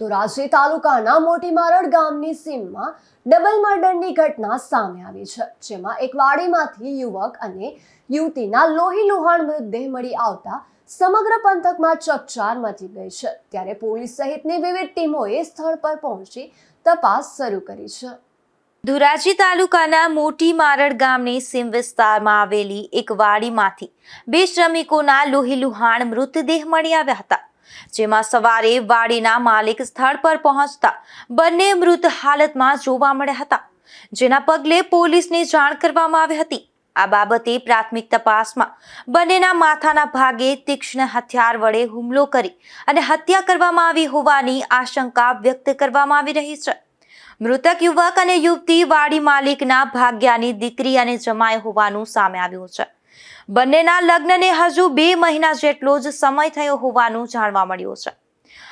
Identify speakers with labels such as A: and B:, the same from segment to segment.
A: ધોરાજી તાલુકાના મોટી મારડ ગામની સીમમાં ડબલ મર્ડરની ઘટના સામે આવી છે, જેમાં એક વાડીમાંથી યુવક અને યુવતીના લોહી લુહાણ મૃતદેહ મળી આવતા સમગ્ર પંથકમાં ચકચાર મચી ગઈ છે। ત્યારે પોલીસ સહિતની વિવિધ ટીમોએ સ્થળ પર પહોંચી તપાસ શરૂ કરી છે।
B: ધોરાજી તાલુકાના મોટી મારડ ગામની સીમ વિસ્તારમાં આવેલી એક વાડીમાંથી 2 શ્રમિકોના લોહી લુહાણ મૃતદેહ મળી આવ્યા હતા, જેમાં સવારે વાડીના માલિક સ્થળ પર પહોંચતા બંને મૃત હાલતમાં જોવા મળ્યા હતા, જેના પગલે પોલીસને જાણ કરવામાં આવી હતી। આ બાબતે પ્રાથમિક તપાસમાં બંનેના માથાના ભાગે તીક્ષ્ણ હથિયાર વડે હુમલો કરી અને હત્યા કરવામાં આવી હોવાની આશંકા વ્યક્ત કરવામાં આવી રહી છે। મૃતક યુવક અને યુવતી વાડી માલિકના ભાગ્યાની દીકરી અને જમાઈ હોવાનું સામે આવ્યું છે। બંનેના લગ્નને હજુ 2 મહિના જેટલો જ સમય થયો હોવાનું જાણવા મળ્યું છે।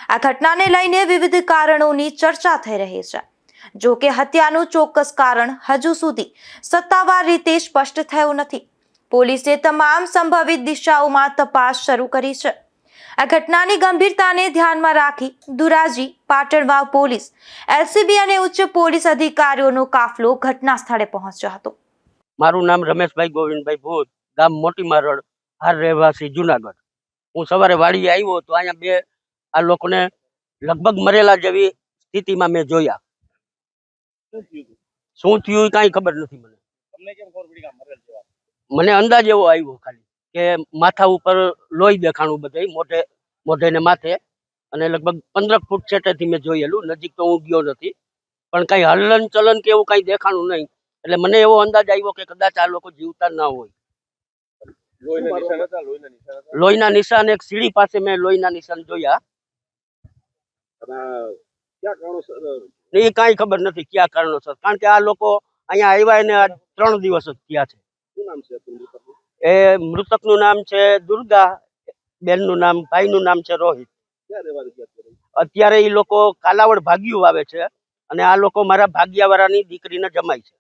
B: આ ઘટનાને લઈને વિવિધ કારણોની ચર્ચા થઈ રહી છે। જો કે હત્યાનું ચોક્કસ કારણ હજુ સુધી સત્તાવાર રીતે સ્પષ્ટ થયું નથી। પોલીસે તમામ સંભવિત દિશાઓમાં તપાસ શરૂ કરી છે। આ ઘટનાની ગંભીરતાને ધ્યાનમાં રાખી ધોરાજી, પાટણવાવ પોલીસ, એલસીબી અને ઉચ્ચ પોલીસ અધિકારીઓનો કાફલો ઘટના સ્થળે પહોંચ્યો હતો।
C: મારું નામ રમેશભાઈ ગોવિંદભાઈ ભૂત, ગામ મોટી મારડ, હાર રહેવાસી જુનાગઢ। હું સવારે વાડી આવ્યો તો અહીંયા બે આ લોકોને લગભગ મરેલા જેવી સ્થિતિમાં મેં જોયા। શું થયું કાંઈ ખબર નથી મને અંદાજ એવો આવ્યો ખાલી કે માથા ઉપર લોહી દેખાણું બધે મોઢે ને માથે, અને લગભગ 15 ફૂટ છેટેથી મેં જોયેલું, નજીક તો હું ગયો નથી, પણ કઈ હલન ચલન કે એવું કઈ દેખાણું નહીં, એટલે મને એવો અંદાજ આવ્યો કે કદાચ આ લોકો જીવતા ના હોય। લોહીના નિશાન એક સીડી પાસે મેં લોહીના નિશાન જોયા। એ કઈ ખબર નથી ક્યાં કારણોસર, કારણ કે આ લોકો અહીંયા આવ્યા એને 3 દિવસ જ થયા છે। એ મૃતકનું નામ છે દુર્ગા, બેનનું નામ, ભાઈનું નામ છે રોહિત। અત્યારે એ લોકો કાલાવડ ભાગ્યું આવે છે, અને આ લોકો મારા ભાગ્યાવાળાની દીકરીને જમાય છે।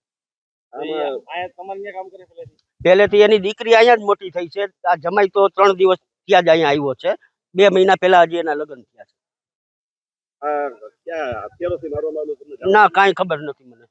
C: પહેલેથી એની દીકરી અહીંયા જ મોટી થઈ છે, આ જમાઈ તો 3 દિવસ ત્યાં જ અહીંયા આવ્યો છે, 2 મહિના પહેલા હજી એના લગ્ન થયા છે। ના કાંઈ ખબર નથી મને।